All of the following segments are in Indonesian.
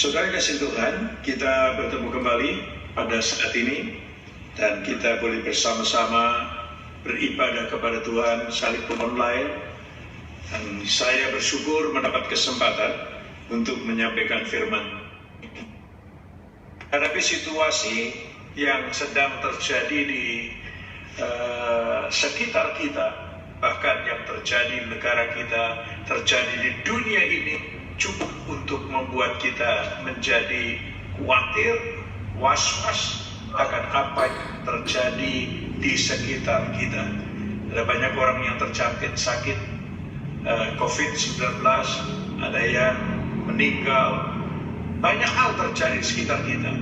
Saudara kasih Tuhan, kita bertemu kembali pada saat ini dan kita boleh bersama-sama beribadah kepada Tuhan sekalipun online. Dan saya bersyukur mendapat kesempatan untuk menyampaikan firman. Hadapi situasi yang sedang terjadi di sekitar kita, bahkan yang terjadi di negara kita, terjadi di dunia ini, cukup untuk membuat kita menjadi khawatir, was-was akan apa yang terjadi di sekitar kita. Ada banyak orang yang terjangkit sakit COVID-19, ada yang meninggal, banyak hal terjadi di sekitar kita,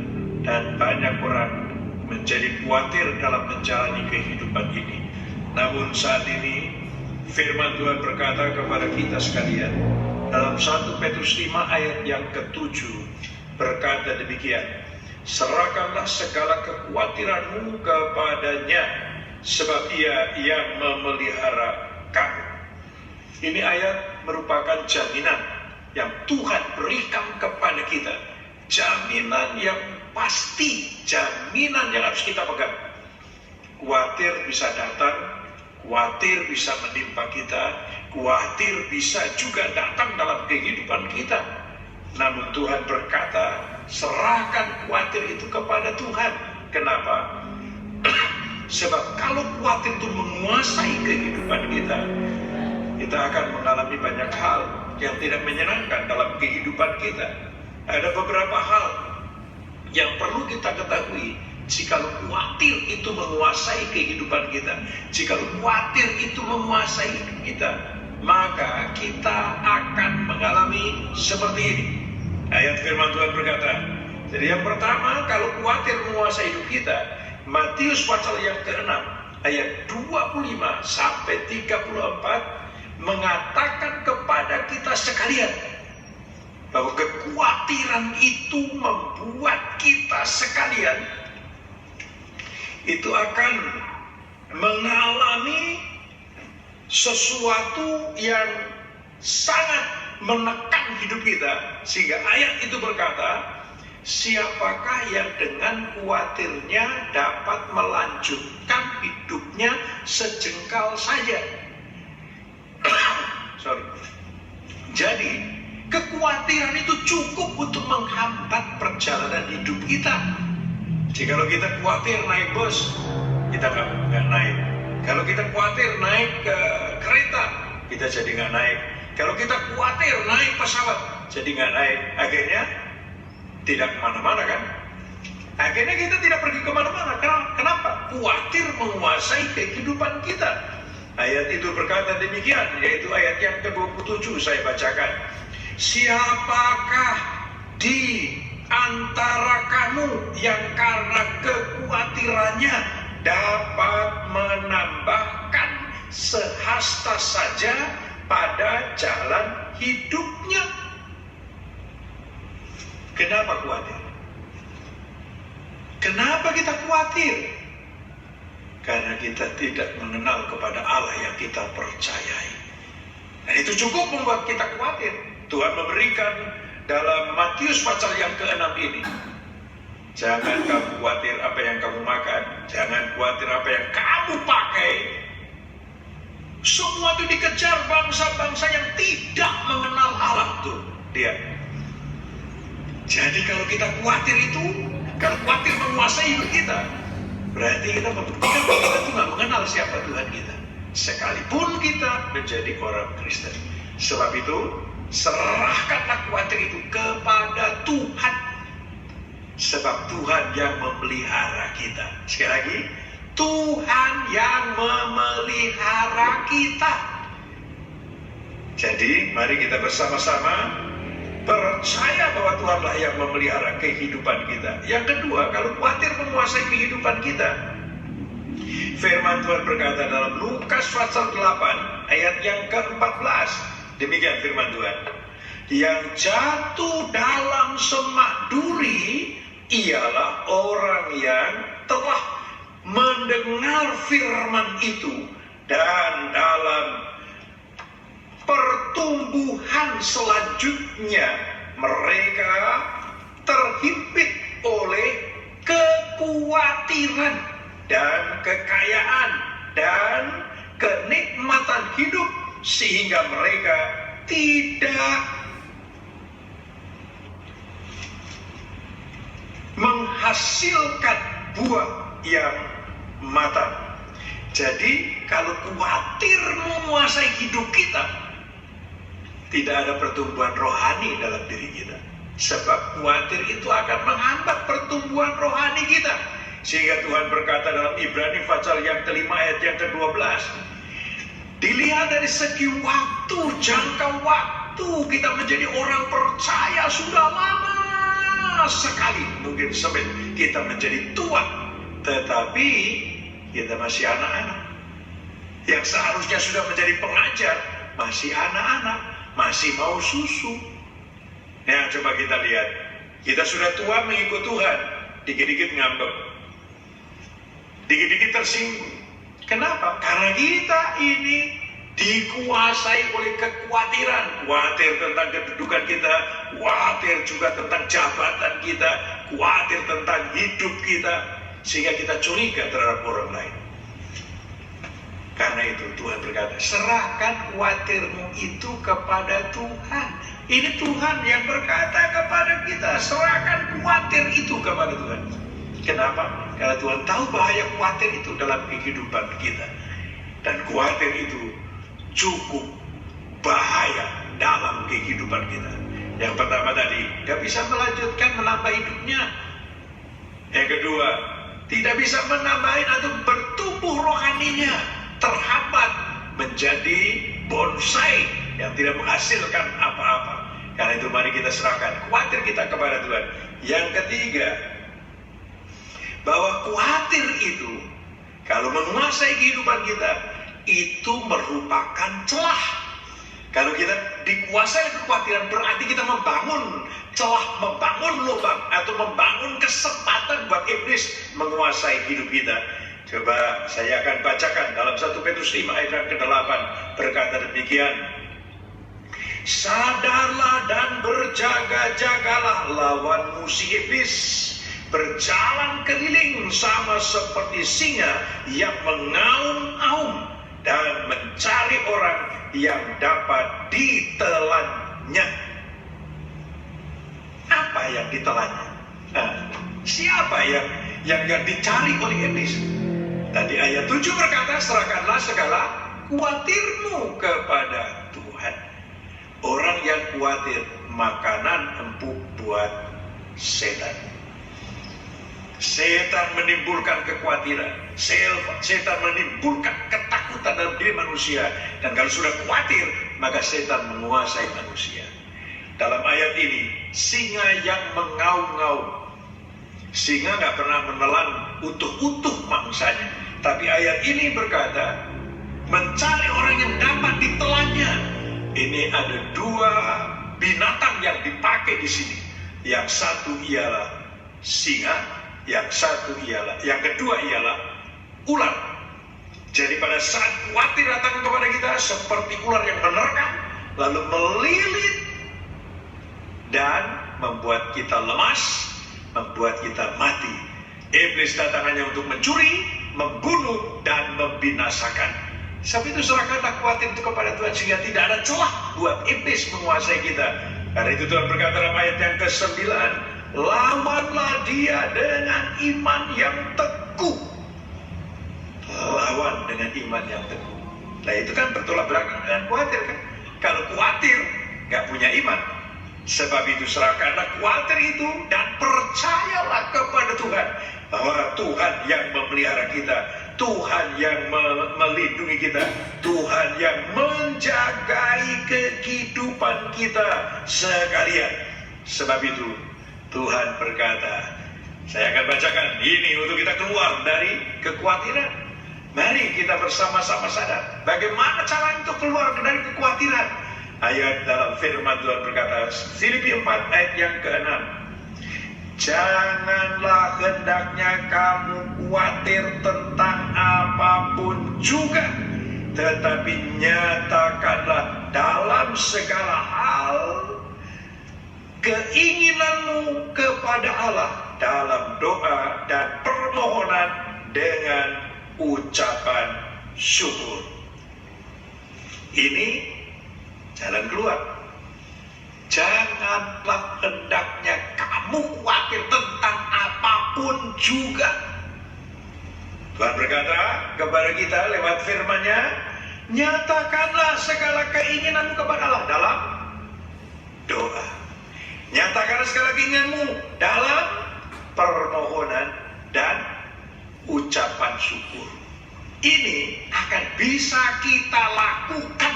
dan banyak orang menjadi khawatir dalam menjalani kehidupan ini. Namun saat ini firman Tuhan berkata kepada kita sekalian dalam 1 Petrus 5 ayat yang ke-7 berkata demikian, serahkanlah segala kekhawatiranmu kepadanya, sebab Ia yang memelihara kamu. Ini ayat merupakan jaminan yang Tuhan berikan kepada kita, jaminan yang pasti, jaminan yang harus kita pegang. Khawatir bisa datang, khawatir bisa menimpa kita, khawatir bisa juga datang dalam kehidupan kita. Namun Tuhan berkata, serahkan khawatir itu kepada Tuhan. Kenapa? Sebab kalau khawatir itu menguasai kehidupan kita, kita akan mengalami banyak hal yang tidak menyenangkan dalam kehidupan kita. Ada beberapa hal yang perlu kita ketahui. Jika khawatir itu menguasai kehidupan kita, jika khawatir itu menguasai hidup kita, maka kita akan mengalami seperti ini. Ayat firman Tuhan berkata, jadi yang pertama, kalau khawatir menguasai hidup kita, Matius pasal yang ke-6 ayat 25 sampai 34 mengatakan kepada kita sekalian bahwa kekhawatiran itu membuat kita sekalian itu akan mengalami sesuatu yang sangat menekan hidup kita, sehingga ayat itu berkata, siapakah yang dengan khawatirnya dapat melanjutkan hidupnya sejengkal saja. Jadi kekhawatiran itu cukup untuk menghambat perjalanan hidup kita. Jikalau kita khawatir naik bus, kita nggak naik. Kalau kita khawatir naik ke kereta, kita jadi nggak naik. Kalau kita khawatir naik pesawat, jadi nggak naik. Akhirnya tidak kemana-mana kan? Akhirnya kita tidak pergi kemana-mana. Kenapa? Khawatir menguasai kehidupan kita. Ayat itu berkata demikian, yaitu ayat yang ke-27 saya bacakan. Siapakah di antara kamu yang karena kekhawatirannya dapat menambahkan sehasta saja pada jalan hidupnya? Kenapa khawatir? Kenapa kita khawatir? Karena kita tidak mengenal kepada Allah yang kita percayai. Dan itu cukup membuat kita khawatir. Tuhan memberikan dalam Matius pasal yang ke-6 ini, jangan kamu khawatir apa yang kamu makan, jangan khawatir apa yang kamu pakai. Semua itu dikejar bangsa-bangsa yang tidak mengenal Allah tuh dia. Jadi kalau kita khawatir itu, kalau khawatir menguasai hidup kita, berarti kita membuktikan bahwa kita tuh nggak mengenal siapa Tuhan kita, sekalipun kita menjadi orang Kristen. Sebab itu serahkanlah khawatir itu kepada Tuhan, sebab Tuhan yang memelihara kita. Sekali lagi, Tuhan yang memelihara kita. Jadi mari kita bersama-sama percaya bahwa Tuhanlah yang memelihara kehidupan kita. Yang kedua, kalau khawatir menguasai kehidupan kita, firman Tuhan berkata dalam Lukas pasal 8 ayat yang ke-14, demikian firman Tuhan, yang jatuh dalam semak duri ialah orang yang telah mendengar firman itu dan dalam pertumbuhan selanjutnya mereka kekhawatiran dan kekayaan dan kenikmatan hidup, sehingga mereka tidak menghasilkan buah yang matang. Jadi kalau khawatir menguasai hidup kita, tidak ada pertumbuhan rohani dalam diri kita. Sebab khawatir itu akan menghambat pertumbuhan rohani kita. Sehingga Tuhan berkata dalam Ibrani pasal yang kelima ayat yang ke-12, dilihat dari segi waktu, jangka waktu kita menjadi orang percaya sudah lama sekali. Mungkin sampai kita menjadi tua, tetapi kita masih anak-anak. Yang seharusnya sudah menjadi pengajar, masih anak-anak, masih mau susu. Nah, coba kita lihat, kita sudah tua mengikut Tuhan, dikit-dikit ngambek, dikit-dikit tersinggung. Kenapa? Karena kita ini dikuasai oleh kekhawatiran. Khawatir tentang kedudukan kita, khawatir juga tentang jabatan kita, khawatir tentang hidup kita, sehingga kita curiga terhadap orang lain. Karena itu Tuhan berkata, serahkan khawatirmu itu kepada Tuhan. Ini Tuhan yang berkata kepada kita, serahkan khawatir itu kepada Tuhan. Kenapa? Karena Tuhan tahu bahaya khawatir itu dalam kehidupan kita. Dan khawatir itu cukup bahaya dalam kehidupan kita. Yang pertama tadi, gak bisa melanjutkan menambah hidupnya. Yang kedua, tidak bisa menambahin atau bertumbuh rohaninya, terhambat menjadi bonsai yang tidak menghasilkan apa-apa. Karena itu mari kita serahkan khawatir kita kepada Tuhan. Yang ketiga, bahwa khawatir itu kalau menguasai kehidupan kita, itu merupakan celah. Kalau kita dikuasai kekhawatiran, berarti kita membangun celah, membangun lubang, atau membangun kesempatan buat iblis menguasai hidup kita. Coba saya akan bacakan dalam 1 Petrus 5 ayat yang ke-8, berkata demikian, sadarlah dan berjaga-jagalah lawan musuh iblis, berjalan keliling sama seperti singa yang mengaum-aum dan mencari orang yang dapat ditelannya. Apa yang ditelannya? Nah, siapa yang dicari oleh iblis? Tadi ayat 7 berkata, serahkanlah segala khawatirmu kepada Tuhan. Orang yang khawatir makanan empuk buat setan. Setan menimbulkan kekhawatiran, setan menimbulkan ketakutan dalam diri manusia. Dan kalau sudah khawatir, maka setan menguasai manusia. Dalam ayat ini, singa yang mengaum-ngaum. Singa gak pernah menelan utuh-utuh mangsanya. Tapi ayat ini berkata, mencari orang yang dapat ditelannya. Ini ada dua binatang yang dipakai di sini. Yang satu ialah singa, yang kedua ialah ular. Jadi pada saat khawatir datang kepada kita seperti ular yang menerkam, lalu melilit dan membuat kita lemas, membuat kita mati. Iblis datang hanya untuk mencuri, membunuh, dan membinasakan. Sebab itu serahkanlah khawatir itu kepada Tuhan, sehingga tidak ada celah buat iblis menguasai kita. Karena itu Tuhan berkata dalam ayat yang ke-9, lawanlah dia dengan iman yang teguh. Lawan dengan iman yang teguh. Nah itu kan bertolak belakang dengan khawatir kan. Kalau khawatir gak punya iman. Sebab itu serahkanlah khawatir itu dan percayalah kepada Tuhan, bahwa Tuhan yang memelihara kita, Tuhan yang melindungi kita, Tuhan yang menjagai kehidupan kita sekalian. Sebab itu Tuhan berkata, saya akan bacakan ini untuk kita keluar dari kekhawatiran. Mari kita bersama-sama sadar bagaimana cara untuk keluar dari kekhawatiran. Ayat dalam firman Tuhan berkata, Filipi 4 ayat yang ke-6, janganlah hendaknya kamu khawatir tentang apapun juga, tetapi nyatakanlah dalam segala hal keinginanmu kepada kepada Allah dalam doa dan permohonan dengan ucapan syukur. Ini jalan keluar. Janganlah hendaknya kamu khawatir tentang apapun juga. Tuhan berkata kepada kita lewat firman-Nya, nyatakanlah segala keinginanmu kepada Allah dalam doa. Nyatakanlah segala keinginanmu dalam permohonan dan ucapan syukur. Ini akan bisa kita lakukan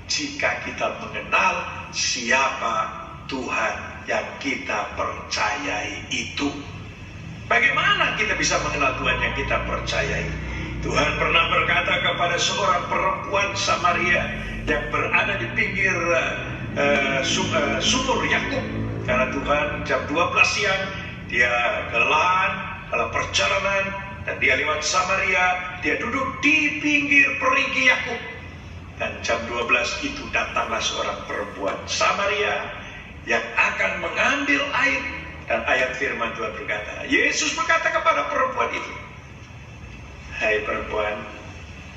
jika kita mengenal siapa Tuhan yang kita percayai itu. Bagaimana kita bisa mengenal Tuhan yang kita percayai? Tuhan pernah berkata kepada seorang perempuan Samaria yang berada di pinggir sumur Yakub. Karena Tuhan jam 12 siang dia kelelahan dalam perjalanan dan dia lewat Samaria, dia duduk di pinggir perigi Yakub. Dan jam 12 itu datanglah seorang perempuan Samaria yang akan mengambil air. Dan ayat firman Tuhan berkata, Yesus berkata kepada perempuan itu, hai perempuan,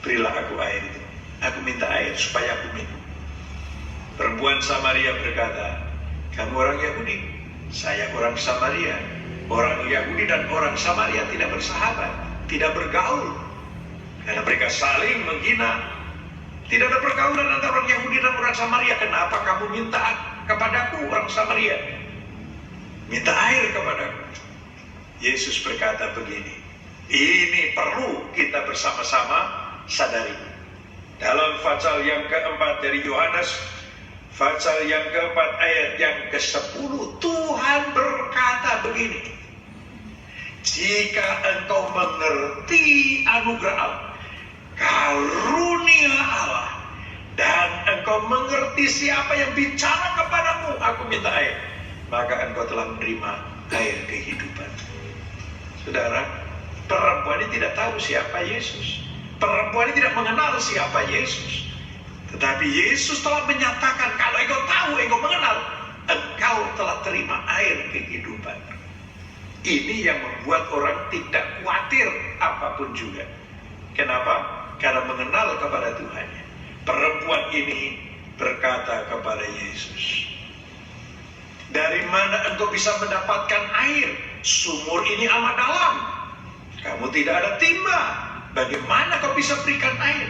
berilah aku air itu. Aku minta air supaya aku minum. Perempuan Samaria berkata, kamu orang Yahudi, saya orang Samaria. Orang Yahudi dan orang Samaria tidak bersahabat, tidak bergaul. Karena mereka saling menghina. Tidak ada pergaulan antara orang Yahudi dan orang Samaria. Kenapa kamu minta kepadaku orang Samaria? Minta air kepadaku. Yesus berkata begini, ini perlu kita bersama-sama sadari. Dalam pasal yang keempat dari Yohanes, pasal yang keempat ayat yang ke-10, Tuhan berkata begini, jika engkau mengerti anugerah Allah, karunia Allah, dan engkau mengerti siapa yang bicara kepadamu, aku minta air, maka engkau telah menerima air kehidupan. Saudara, perempuan ini tidak tahu siapa Yesus. Perempuan ini tidak mengenal siapa Yesus. Tetapi Yesus telah menyatakan, kalau engkau tahu, engkau mengenal, engkau telah terima air kehidupan. Ini yang membuat orang tidak khawatir apapun juga. Kenapa? Karena mengenal kepada Tuhannya. Perempuan ini berkata kepada Yesus, dari mana engkau bisa mendapatkan air? Sumur ini amat dalam. Kamu tidak ada timba. Bagaimana kau bisa berikan air?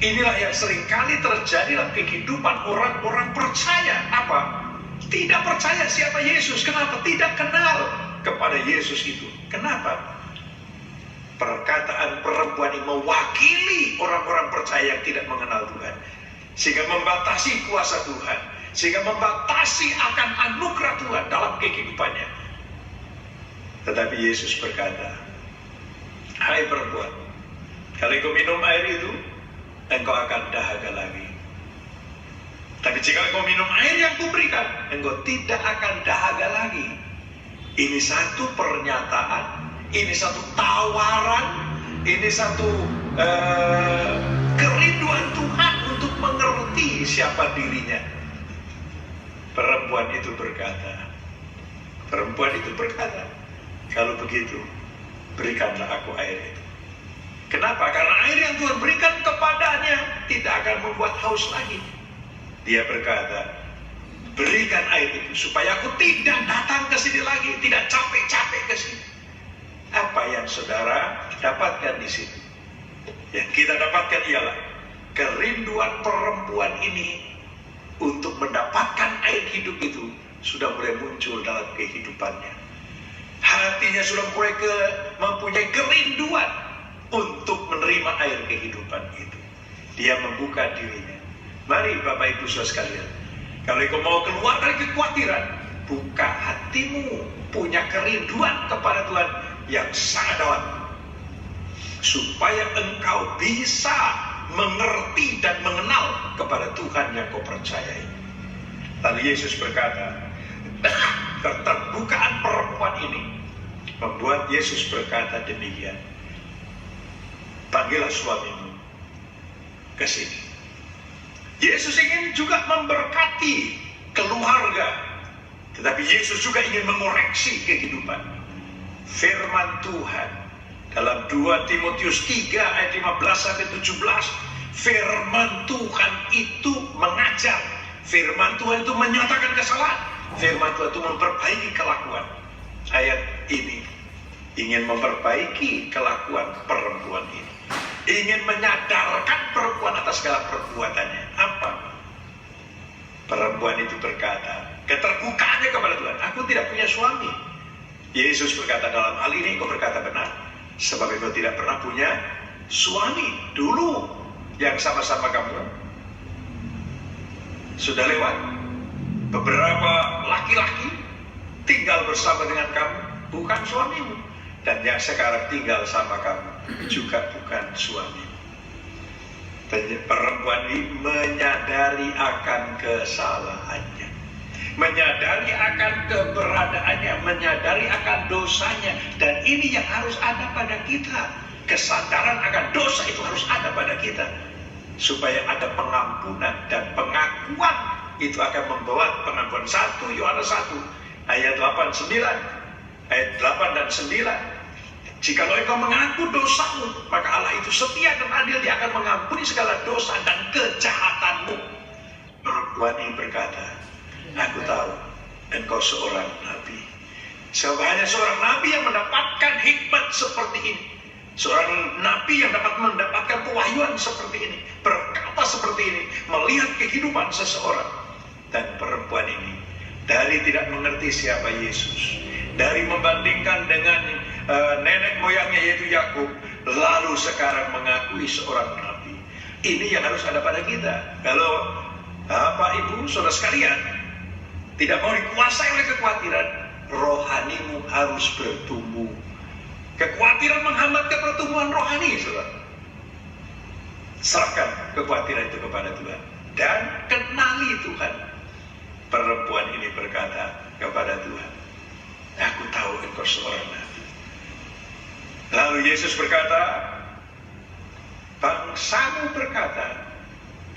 Inilah yang seringkali terjadi dalam kehidupan orang-orang percaya. Apa? Tidak percaya siapa Yesus. Kenapa? Tidak kenal kepada Yesus itu. Kenapa? Perkataan perempuan ini mewakili orang-orang percaya yang tidak mengenal Tuhan. Sehingga membatasi kuasa Tuhan. Sehingga membatasi akan anugerah Tuhan dalam kehidupannya. Tetapi Yesus berkata, hai perempuan, kalau engkau minum air itu, engkau akan dahaga lagi. Tapi jika engkau minum air yang kuberikan, engkau tidak akan dahaga lagi. Ini satu pernyataan, ini satu tawaran, ini satu kerinduan Tuhan untuk mengerti siapa dirinya. Perempuan itu berkata, kalau begitu, berikanlah aku air itu. Kenapa? Karena air yang Tuhan berikan kepadanya tidak akan membuat haus lagi. Dia berkata, berikan air itu supaya aku tidak datang ke sini lagi, tidak capek-capek ke sini. Apa yang saudara dapatkan di sini? Yang kita dapatkan ialah kerinduan perempuan ini untuk mendapatkan air hidup itu sudah mulai muncul dalam kehidupannya. Hatinya sudah mulai mempunyai kerinduan untuk menerima air kehidupan itu. Dia membuka dirinya. Mari Bapak Ibu Saudara sekalian, kalau engkau mau keluar dari kekhawatiran, buka hatimu, punya kerinduan kepada Tuhan yang sangat dalam, supaya engkau bisa mengerti dan mengenal kepada Tuhan yang kau percayai. Lalu Yesus berkata, keterbukaan perempuan ini membuat Yesus berkata demikian, panggillah suamimu ke sini. Yesus ingin juga memberkati keluarga Tetapi Yesus juga ingin mengoreksi kehidupan. Firman Tuhan dalam 2 Timotius 3 ayat 15-17, firman Tuhan itu mengajar, firman Tuhan itu menyatakan kesalahan, firman Tuhan itu memperbaiki kelakuan. Ayat ini ingin memperbaiki kelakuan perempuan ini, ingin menyadarkan perempuan atas segala perbuatannya. Apa? Perempuan itu berkata, keterbukaannya kepada Tuhan, aku tidak punya suami. Yesus berkata, dalam hal ini kau berkata benar, sebab kau tidak pernah punya suami. Dulu yang sama-sama kamu sudah lewat, beberapa laki-laki tinggal bersama dengan kamu, bukan suamimu. Dan yang sekarang tinggal sama kamu juga bukan suamimu. Perempuan ini menyadari akan kesalahannya, menyadari akan keberadaannya, menyadari akan dosanya. Dan ini yang harus ada pada kita. Kesadaran akan dosa itu harus ada pada kita, supaya ada pengampunan dan pengakuan. Itu akan membawa pengampunan. 1 Yohanes 1 ayat 8-9, ayat 8 dan 9. Jikalau engkau mengaku dosamu, maka Allah itu setia dan adil, dia akan mengampuni segala dosa dan kejahatanmu. Perempuan ini berkata, aku tahu engkau seorang nabi. Sebab hanya seorang nabi yang mendapatkan hikmat seperti ini, seorang nabi yang dapat mendapatkan pewahyuan seperti ini, berkata seperti ini, melihat kehidupan seseorang. Dan perempuan ini dari tidak mengerti siapa Yesus, dari membandingkan dengan nenek moyangnya yaitu Yakub, lalu sekarang mengakui seorang nabi. Ini yang harus ada pada kita. Kalau Bapak Ibu Saudara sekalian tidak mau dikuasai oleh kekhawatiran, rohanimu harus bertumbuh. Kekhawatiran menghambat pertumbuhan rohani, saudara. Serahkan kekhawatiran itu kepada Tuhan dan kenali Tuhan. Perempuan ini berkata kepada Tuhan, aku tahu engkau seorang nabi. Lalu Yesus berkata, bangsamu berkata,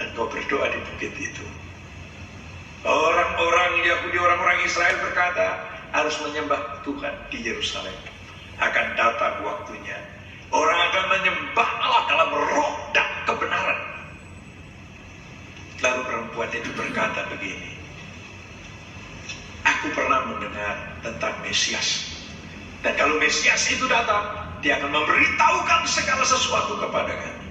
engkau berdoa di bukit itu. Orang-orang Yahudi, orang-orang Israel berkata, harus menyembah Tuhan di Yerusalem. Akan datang waktunya, orang akan menyembah Allah dalam roh dan kebenaran. Lalu perempuan itu berkata begini, aku pernah mendengar tentang Mesias. Dan kalau Mesias itu datang, dia akan memberitahukan segala sesuatu kepada kami.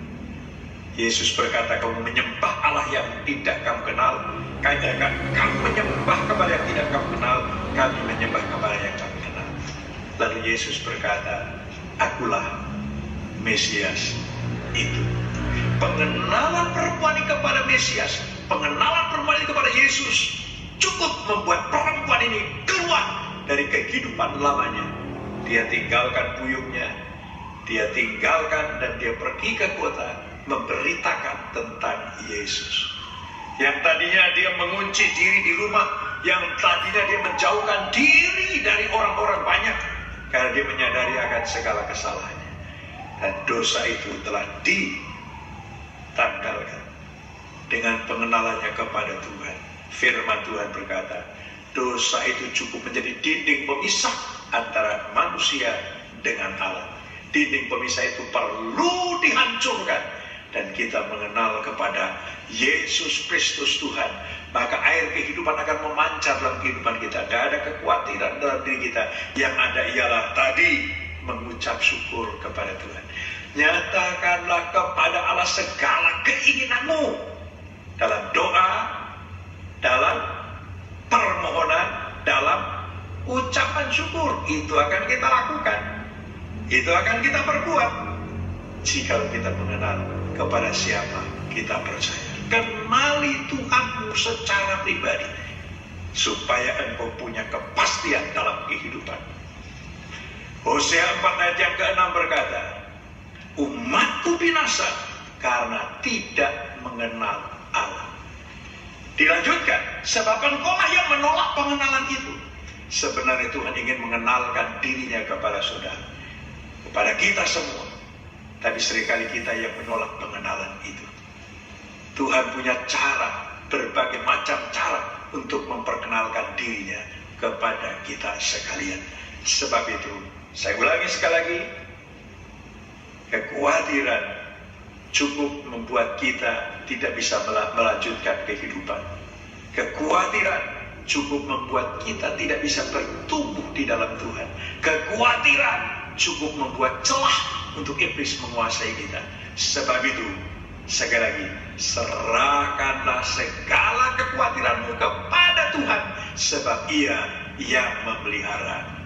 Yesus berkata, kamu menyembah Allah yang tidak kamu kenal. Kamu menyembah kepada yang tidak kamu kenal, kami menyembah kepada yang kami kenal. Lalu Yesus berkata, akulah Mesias itu. Pengenalan perempuan ini kepada Mesias, pengenalan perempuan ini kepada Yesus, cukup membuat perempuan ini keluar dari kehidupan lamanya. Dia tinggalkan buyutnya, dia tinggalkan dan dia pergi ke kota memberitakan tentang Yesus. Yang tadinya dia mengunci diri di rumah, yang tadinya dia menjauhkan diri dari orang-orang banyak, karena dia menyadari akan segala kesalahannya. Dan dosa itu telah ditanggalkan dengan pengenalannya kepada Tuhan. Firman Tuhan berkata, dosa itu cukup menjadi dinding pemisah antara manusia dengan Allah. Dinding pemisah itu perlu dihancurkan. Dan kita mengenal kepada Yesus Kristus Tuhan, maka air kehidupan akan memancar dalam kehidupan kita. Tidak ada kekhawatiran dalam diri kita. Yang ada ialah tadi mengucap syukur kepada Tuhan. Nyatakanlah kepada Allah segala keinginanmu dalam doa, dalam permohonan, dalam ucapan syukur. Itu akan kita lakukan, itu akan kita perbuat jika kita mengenal kepada siapa kita percaya. Kenali Tuhanmu secara pribadi, supaya engkau punya kepastian dalam kehidupan. Hosea 4 ayat yang ke-6 berkata, umatku binasa karena tidak mengenal Allah. Dilanjutkan, sebab engkaulah yang menolak pengenalan itu. Sebenarnya Tuhan ingin mengenalkan dirinya kepada saudara, kepada kita semua. Tapi seringkali kita yang menolak pengenalan itu. Tuhan punya cara, berbagai macam cara untuk memperkenalkan dirinya kepada kita sekalian. Sebab itu, saya ulangi sekali lagi, kekhawatiran cukup membuat kita tidak bisa melanjutkan kehidupan. Kekhawatiran cukup membuat kita tidak bisa bertumbuh di dalam Tuhan. Kekhawatiran cukup membuat celah untuk iblis menguasai kita. Sebab itu, sekali lagi, serahkanlah segala kekhawatiranmu kepada Tuhan, sebab Ia yang memelihara